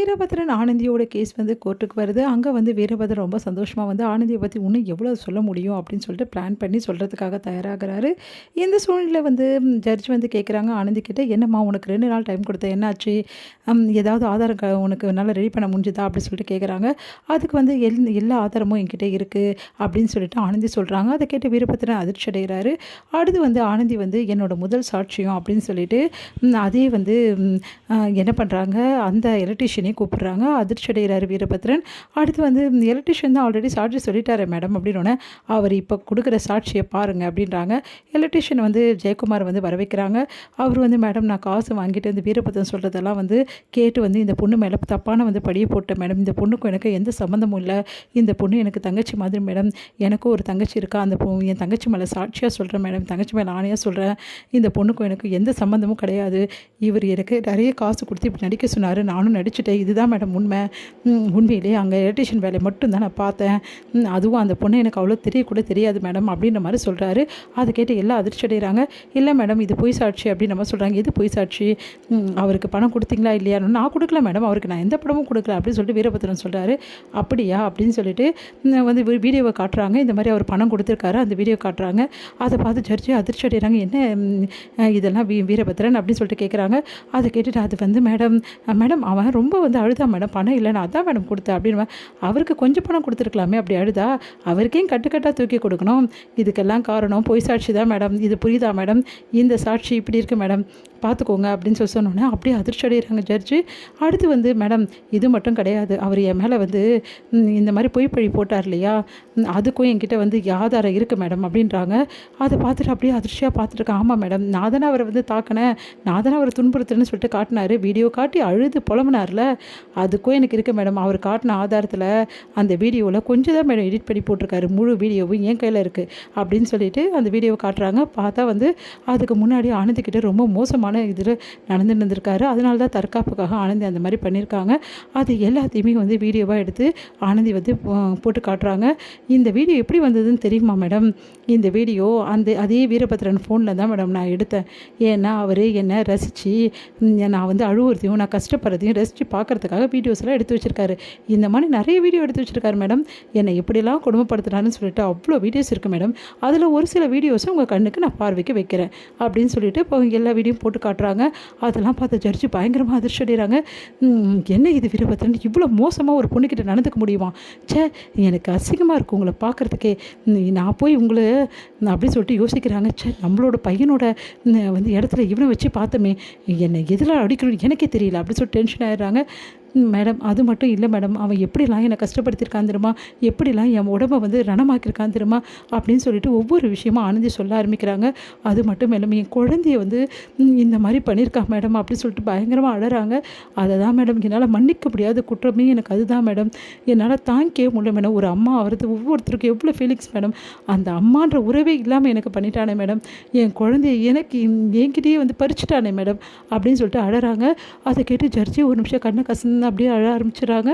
Veerabhadran ஆனந்தியோட case வந்து கோர்ட்டுக்கு வருது. அங்க வந்து வீரபத்ரன் ரொம்ப சந்தோஷமா வந்து ஆனந்திய பத்தி இன்னும் எவ்வளோ சொல்ல முடியும் அப்படின்னு சொல்லிட்டு பிளான் பண்ணி சொல்றதுக்காக தயாராகுறாரு. இந்த சூழ்நிலையில வந்து ஜட்ஜ் வந்து கேட்குறாங்க ஆனந்தி கிட்ட, "என்னம்மா உனக்கு 2 நாள் டைம் குடுத்தேன். என்னாச்சு? ஏதாவது ஆதாரம் உனக்கு என்னால ரெடி பண்ண முடிஞ்சுதா?" அப்படின்னு சொல்லிட்டு கேட்குறாங்க. அதுக்கு வந்து எல்லா ஆதாரமும் என்கிட்ட இருக்கு அப்படின்னு சொல்லிட்டு ஆனந்தி சொல்றாங்க. அத கேட்டு வீரபத்ரன் அதிர்ச்சி அடைகிறாரு. அடுத்து வந்து ஆனந்தி வந்து என்னோட முதல் சாட்சியம் அப்படின்னு சொல்லிட்டு அதே வந்து என்ன பண்றாங்க, அந்த எலக்ட்ரீஷியனையும் கூப்பிடுறாங்க. அதிர்ச்சி அடைகிறாரு வீரபத்ரன். அடுத்து வந்து எலக்ட்ரீஷியன் தான் ஆல்ரெடி சாட்சி சொல்லிட்டாரே மேடம் அப்படின்னோனே, அவர் இப்போ குடுக்குற சாட்சிய பாருங்க அப்படின்றாங்க. எலக்ட்ரீஷியன் வந்து ஜெயக்குமார் வந்து வர வைக்கிறாங்க. அவர் வந்து மேடம் நான் காசு வாங்கிட்டு இந்த வீரபத்ரன் சொல்றதெல்லாம் வந்து கேட்டு வந்து இந்த பொண்ணு மேல தப்பான வந்து பழிய போட்டேன் மேடம். இந்த பொண்ணுக்கும் எனக்கு எந்த சம்மந்தமும் இல்ல. இந்த பொண்ணு எனக்கு தங்கச்சி மாதிரி மேடம். எனக்கும் ஒரு தங்கச்சி இருக்கா. அந்த என் தங்கச்சி மேல சாட்சியா சொல்றேன் மேடம். தங்கச்சி மேல ஆணையா சொல்றேன். இந்த பொண்ணுக்கும் எனக்கு எந்த சம்மந்தமும் கிடையாது. இவர் எனக்கு நிறைய காசு குடுத்து இப்படி நடிக்க சொன்னாரு. நானும் நடிச்சுட்டேன். இதுதான் மேடம் உண்மை. உண்மையிலேயே அங்கே எலக்ட்ரீஷியன் வேலையை மட்டும் தான் நான் பார்த்தேன். அதுவும் அந்த பொண்ணு எனக்கு அவ்வளோ தெரியக்கூட தெரியாது மேடம் அப்படின்ற மாதிரி சொல்கிறாரு. அதை கேட்டு எல்லாம் அதிர்ச்சி அடைகிறாங்க. இல்லை மேடம் இது பொய் சாட்சி அப்படின்னு நம்ம சொல்கிறாங்க. எது பொய் சாட்சி? அவருக்கு பணம் கொடுத்தீங்களா இல்லையான்னு, நான் கொடுக்கல மேடம், அவருக்கு நான் எந்த பணமும் கொடுக்கல அப்படின்னு சொல்லிட்டு வீரபத்ரன் சொல்கிறாரு. அப்படியா அப்படின்னு சொல்லிட்டு வந்து வீடியோவை காட்டுறாங்க. இந்த மாதிரி அவர் பணம் கொடுத்துருக்காரு. அந்த வீடியோ காட்டுறாங்க. அதை பார்த்து ஜட்ஜி அதிர்ச்சி அடைகிறாங்க. என்ன இதெல்லாம் வீரபத்ரன் அப்படின்னு சொல்லிட்டு கேட்குறாங்க. அதை கேட்டுட்டு அது வந்து மேடம் அவன் ரொம்ப வந்து அழுதா மேடம், பணம் இல்லை நான் அதான் மேடம் கொடுத்தேன் அப்படின்னு. அவருக்கு கொஞ்சம் பணம் கொடுத்துருக்கலாமே, அப்படி அழுதா அவருக்கே கட்டுக்கட்டாக தூக்கி கொடுக்கணும். இதுக்கெல்லாம் காரணம் பொய் சாட்சி தான் மேடம். இது புரியுதா மேடம்? இந்த சாட்சி இப்படி இருக்கு மேடம், பார்த்துக்கோங்க அப்படின்னு சொல்லி சொன்னோன்னே அப்படியே அதிர்ச்சி அடைகிறாங்க ஜட்ஜு. அடுத்து வந்து மேடம் இது மட்டும் கிடையாது, அவர் என் மேலே வந்து இந்த மாதிரி பொய் பழி போட்டார் இல்லையா, அதுக்கும் என்கிட்ட வந்து ஆதாரம் இருக்குது மேடம் அப்படின்றாங்க. அதை பார்த்துட்டு அப்படியே அதிர்ச்சியாக பார்த்துட்டு ஆமாம் மேடம், நான் தானே அவரை வந்து தாக்கினேன், நான் தானே அவரை துன்புறுத்துறேன்னு சொல்லிட்டு காட்டினாரு. வீடியோ காட்டி அழுது புலம்புனார்ல, அதுக்கும் எனக்கு இருக்குது மேடம். அவர் காட்டின ஆதாரத்தில் அந்த வீடியோவில் கொஞ்சம் தான் மேடம் எடிட் பண்ணி போட்டிருக்காரு. முழு வீடியோவும் என் கையில் இருக்குது அப்படின்னு சொல்லிட்டு அந்த வீடியோவை காட்டுறாங்க. பார்த்தா வந்து அதுக்கு முன்னாடி ஆனந்திக்கிட்ட ரொம்ப மோசமான இதில் நடந்துட்டு இருந்திருக்காரு. அதனால தான் தற்காப்புக்காக ஆனந்தி அந்த மாதிரி பண்ணியிருக்காங்க. அது எல்லாத்தையுமே வந்து வீடியோவாக எடுத்து ஆனந்தி வந்து போட்டு காட்டுறாங்க. இந்த வீடியோ எப்படி வந்ததுன்னு தெரியுமா மேடம்? இந்த வீடியோ அதே வீரபத்ரன் ஃபோனில் தான் மேடம் நான் எடுத்தேன். ஏன்னா அவர் என்னை ரசித்து நான் வந்து அழுவுறதையும் நான் கஷ்டப்படுறதையும் ரசித்து பார்க்குறதுக்காக வீடியோஸ்லாம் எடுத்து வச்சுருக்காரு. இந்த மாதிரி நிறைய வீடியோ எடுத்து வச்சுருக்காரு மேடம். என்னை எப்படிலாம் கொடுமைப்படுத்துனாருன்னு சொல்லிட்டு அவ்வளோ வீடியோஸ் இருக்குது மேடம். அதில் ஒரு சில வீடியோஸை உங்கள் கண்ணுக்கு நான் பார்வைக்கு வைக்கிறேன் அப்படின்னு சொல்லிட்டு இப்போ எல்லா வீடியோ போட்டு காட்டுறாங்க. அதெல்லாம் பார்த்த ஜட்ஜி பயங்கரமாக அதிர்ச்சி அடைகிறாங்க. என்ன இது வீரபத்ரன் இவ்வளோ மோசமாக ஒரு பொண்ணுக்கிட்ட நடந்துக்க முடியுமா? எனக்கு அசிங்கமாக இருக்கும் உங்களை பார்க்குறதுக்கே. நான் போய் உங்களை அப்படின்னு சொல்லிட்டு யோசிக்கிறாங்க. நம்மளோட பையனோட வந்து இடத்துல இவனை வச்சு பார்த்தோமே, என்னை எதில் அடிக்கணும் எனக்கே தெரியல அப்படின்னு சொல்லிட்டு டென்ஷன் ஆகிடுறாங்க. மேடம் அது மட்டும் இல்லை மேடம், அவன் எப்படிலாம் என்னை கஷ்டப்படுத்தியிருக்கான் தெரியுமா, எப்படிலாம் என் உடம்பை வந்து ரணமாக்கியிருக்கான் தெரியுமா அப்படின்னு சொல்லிட்டு ஒவ்வொரு விஷயமும் ஆனந்தி சொல்ல ஆரம்பிக்கிறாங்க. அது மட்டும் இல்லாமல் என் குழந்தைய வந்து இந்த மாதிரி பண்ணியிருக்கான் மேடம் அப்படின்னு சொல்லிட்டு பயங்கரமாக அழறாங்க. அதை தான் மேடம் என்னால் மன்னிக்க முடியாத குற்றமே எனக்கு அதுதான் மேடம். என்னால் தாங்கிக்கவே முடியல மேடம். ஒரு அம்மா ஆகிறது ஒவ்வொருத்தருக்கும் எவ்வளோ ஃபீலிங்ஸ் மேடம். அந்த அம்மான்ற உறவே இல்லாமல் எனக்கு பண்ணிட்டானே மேடம். என் குழந்தைய எனக்கு என்கிட்டயே வந்து பறிச்சுட்டானே மேடம் அப்படின்னு சொல்லிட்டு அழறாங்க. அதை கேட்டு ஜட்ஜி ஒரு நிமிஷம் கண்ணை கசந்து அப்படியே அழ ஆரம்பிச்சிடுறாங்க.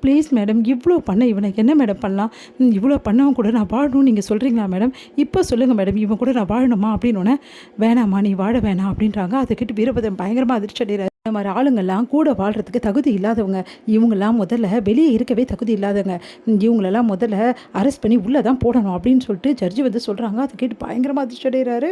ப்ளீஸ் மேடம், இவ்வளோ பண்ண இவனை என்ன மேடம் பண்ணலாம்? இவ்வளோ பண்ணவன் கூட நான் வாழணும்னு நீங்கள் சொல்கிறீங்களா மேடம்? இப்போ சொல்லுங்கள் மேடம், இவன் கூட நான் வாழணுமா அப்படின்னோடனே, வேணாம்மா நீ வாழ வேணாம் அப்படின்றாங்க. அதை கேட்டு வீரபத்ரன் பயங்கரமாக அதிர்ச்சி அடைகிறார். இந்த மாதிரி ஆளுங்கள்லாம் கூட வாழ்கிறதுக்கு தகுதி இல்லாதவங்க. இவங்கெல்லாம் முதல்ல வெளியே இருக்கவே தகுதி இல்லாதவங்க. இவங்களெல்லாம் முதல்ல அரெஸ்ட் பண்ணி உள்ளே தான் போடணும் அப்படின்னு சொல்லிட்டு ஜட்ஜி வந்து சொல்கிறாங்க. அதை கேட்டு பயங்கரமாக அதிர்ச்சி அடைகிறாரு.